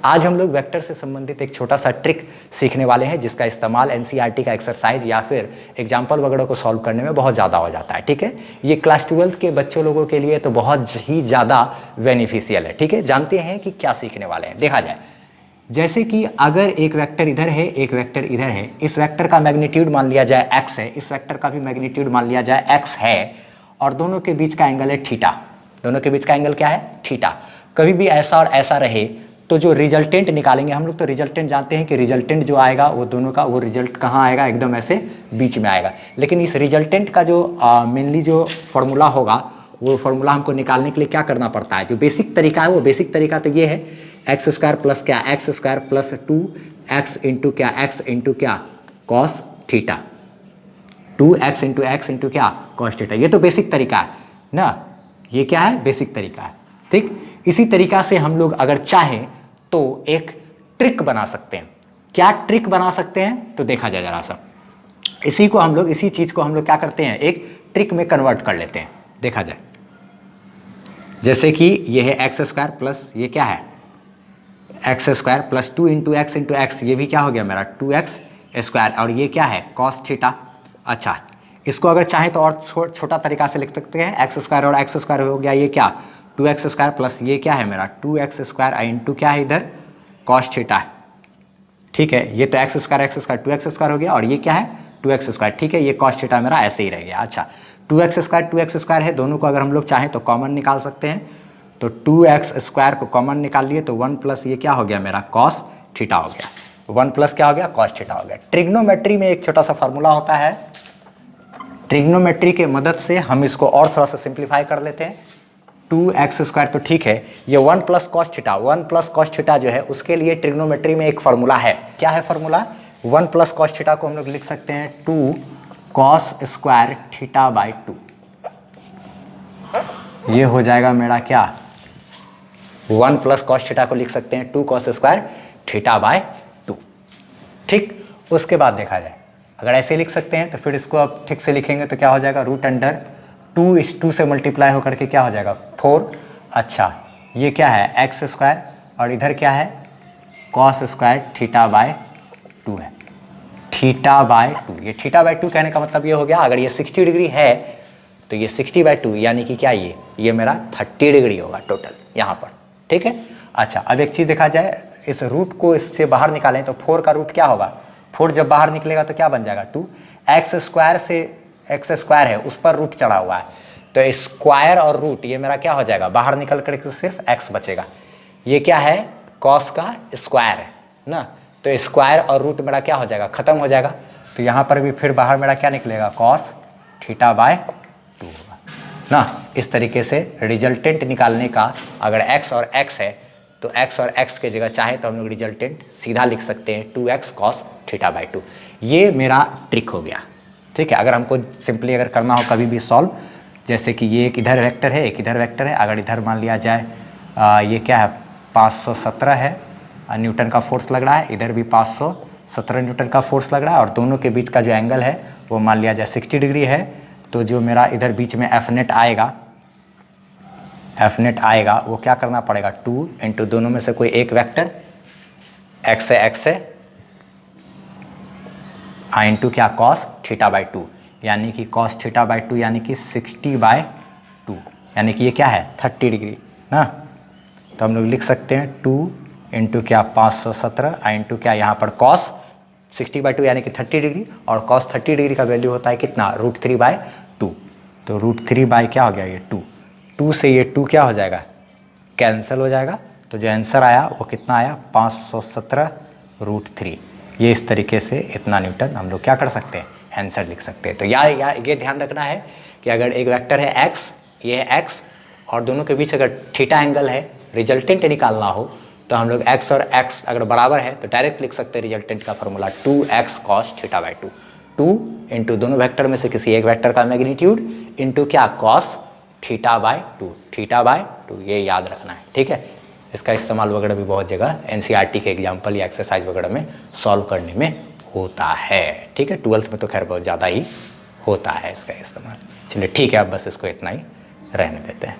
आज हम लोग वेक्टर से संबंधित एक छोटा सा ट्रिक सीखने वाले हैं जिसका इस्तेमाल एनसीईआरटी का एक्सरसाइज या फिर एग्जाम्पल वगैरह को सॉल्व करने में बहुत ज़्यादा हो जाता है। ठीक है, ये क्लास 12th के बच्चों लोगों के लिए तो बहुत ही ज़्यादा बेनिफिशियल है। ठीक है, जानते हैं कि क्या सीखने वाले हैं। देखा जाए, जैसे कि अगर एक वेक्टर इधर है, एक वेक्टर इधर है, इस वेक्टर का मैग्नीट्यूड मान लिया जाए x है, इस वेक्टर का भी मैग्नीट्यूड मान लिया जाए x है, और दोनों के बीच का एंगल है थीटा। दोनों के बीच का एंगल क्या है? थीटा। कभी भी ऐसा और ऐसा रहे तो जो रिजल्टेंट निकालेंगे हम लोग, तो रिजल्टेंट जानते हैं कि रिजल्टेंट जो आएगा वो दोनों का वो रिजल्ट कहाँ आएगा? एकदम ऐसे बीच में आएगा। लेकिन इस रिजल्टेंट का जो मेनली जो फॉर्मूला होगा, वो फॉर्मूला हमको निकालने के लिए क्या करना पड़ता है? जो बेसिक तरीका है, वो बेसिक तरीका तो ये है, एक्स स्क्वायर प्लस क्या? X square plus 2x into क्या? x इंटू क्या? Cos theta. 2x into x into क्या? Cos theta. ये तो बेसिक तरीका है ना, ये क्या है? बेसिक तरीका है। ठीक, इसी तरीका से हम लोग अगर चाहें तो एक ट्रिक बना सकते हैं। क्या ट्रिक बना सकते हैं? तो देखा जाए जरा सा, इसी चीज को हम लोग क्या करते हैं? एक ट्रिक में कन्वर्ट कर लेते हैं। देखा जाए, जैसे कि ये है एक्स स्क्वायर प्लस ये क्या है? X square plus 2 into x, ये भी क्या हो गया मेरा? 2x स्क्वायर, और ये क्या है? Cos theta. अच्छा, इसको अगर चाहें तो और छोटा तरीका से लिख सकते हैं, एक्स स्क्वायर और एक्स स्क्वायर हो गया ये क्या? 2x स्क्वायर प्लस ये क्या है मेरा? 2x स्क्वायर इंटू क्या है इधर? कॉस थीटा है। ठीक है, ये तो एक्स स्क्वायर 2x स्क्वायर हो गया, और ये क्या है? 2x square. ठीक है, ये कॉस थीटा मेरा ऐसे ही रह गया। अच्छा, 2x स्क्वायर है, दोनों को अगर हम लोग चाहें तो कॉमन निकाल सकते हैं। तो 2x स्क्वायर को कॉमन निकाल लिए तो 1 प्लस ये क्या हो गया मेरा? कॉस थीटा हो गया। 1 प्लस क्या हो गया? कॉस थीटा हो गया। ट्रिग्नोमेट्री में एक छोटा सा फार्मूला होता है, ट्रिग्नोमेट्री के मदद से हम इसको और थोड़ा सा सिंप्लीफाई कर लेते हैं। 2x स्क्वायर तो ठीक है, ये 1 plus cos theta, 1 plus cos theta जो है उसके लिए ट्रिग्नोमेट्री में एक फार्मूला है। क्या है फार्मूला? 1 प्लस कॉस थीटा को हम लोग लिख सकते हैं 2 कॉस स्क्वायर थीटा बाई 2। ये हो जाएगा मेरा क्या? 1 प्लस कॉस थीटा को लिख सकते हैं 2 कॉस स्क्वायर थीटा बाय 2। ठीक, उसके बाद देखा जाए, अगर ऐसे लिख सकते हैं तो फिर इसको अब ठीक से लिखेंगे तो क्या हो जाएगा? रूट अंडर 2 इस 2 से मल्टीप्लाई होकर के क्या हो जाएगा? 4। अच्छा, ये क्या है? एक्स स्क्वायर, और इधर क्या है? कॉस स्क्वायर थीटा बाय 2 है। थीटा बाय 2, ये थीटा बाय 2 कहने का मतलब ये हो गया, अगर ये 60 डिग्री है तो ये 60/2 यानी कि क्या? ये मेरा 30 डिग्री होगा टोटल यहाँ पर। ठीक है, अच्छा, अब एक चीज़ देखा जाए, इस रूट को इससे बाहर निकालें तो 4 का रूट क्या होगा? 4 जब बाहर निकलेगा तो क्या बन जाएगा? 2। एक्स स्क्वायर से एक्स स्क्वायर है, उस पर रूट चढ़ा हुआ है, तो स्क्वायर और रूट ये मेरा क्या हो जाएगा? बाहर निकल कर सिर्फ एक्स बचेगा। ये क्या है? कॉस का स्क्वायर है ना, तो स्क्वायर और रूट मेरा क्या हो जाएगा? खत्म हो जाएगा। तो यहाँ पर भी फिर बाहर मेरा क्या निकलेगा? कॉस थीटा बाय 2 होगा ना। इस तरीके से रिजल्टेंट निकालने का, अगर x और x है तो x और x के जगह चाहे तो हम लोग रिजल्टेंट सीधा लिख सकते हैं 2x कॉस थीटा बाई 2। ये मेरा ट्रिक हो गया। ठीक है, अगर हमको सिंपली अगर करना हो कभी भी सॉल्व, जैसे कि ये एक इधर वेक्टर है, एक इधर वेक्टर है, अगर इधर मान लिया जाए ये क्या है? 517 है न्यूटन का फोर्स लग रहा है, इधर भी 517 न्यूटन का फोर्स लग रहा है, और दोनों के बीच का जो एंगल है वो मान लिया जाए 60 डिग्री है। तो जो मेरा इधर बीच में एफ नेट आएगा वो क्या करना पड़ेगा? 2 इंटू दोनों में से कोई एक वेक्टर, x है इंटू क्या? कॉस थीटा बाई 2, यानी कि कॉस थीटा बाई 2 यानी कि 60/2, यानी कि ये क्या है? 30 डिग्री ना। तो हम लोग लिख सकते हैं 2 इंटू क्या? 517 इंटू क्या? यहाँ पर कॉस 60/2 यानी कि 30 डिग्री, और कॉस 30 डिग्री का वैल्यू होता है कितना? √3/2। तो √3 क्या हो गया? ये 2 से ये 2 क्या हो जाएगा? कैंसिल हो जाएगा। तो जो आंसर आया वो कितना आया? 517√3। ये इस तरीके से इतना न्यूटन हम लोग क्या कर सकते हैं? आंसर लिख सकते हैं। तो ये ध्यान रखना है कि अगर एक वेक्टर है x, ये है x, और दोनों के बीच अगर थीटा एंगल है, रिजल्टेंट निकालना हो तो हम लोग x और x अगर बराबर है तो डायरेक्ट लिख सकते हैं रिजल्टेंट का formula 2x cos theta by 2। 2 into दोनों वेक्टर में से किसी एक वेक्टर का मैग्नीट्यूड इंटू क्या? Cos theta by 2, theta by 2, ये याद रखना है। ठीक है, इसका इस्तेमाल वगैरह भी बहुत जगह एनसीईआरटी के एग्जाम्पल या एक्सरसाइज वगैरह में सॉल्व करने में होता है। ठीक है, 12th में तो खैर बहुत ज़्यादा ही होता है इसका इस्तेमाल। चलिए ठीक है, अब बस इसको इतना ही रहने देते हैं।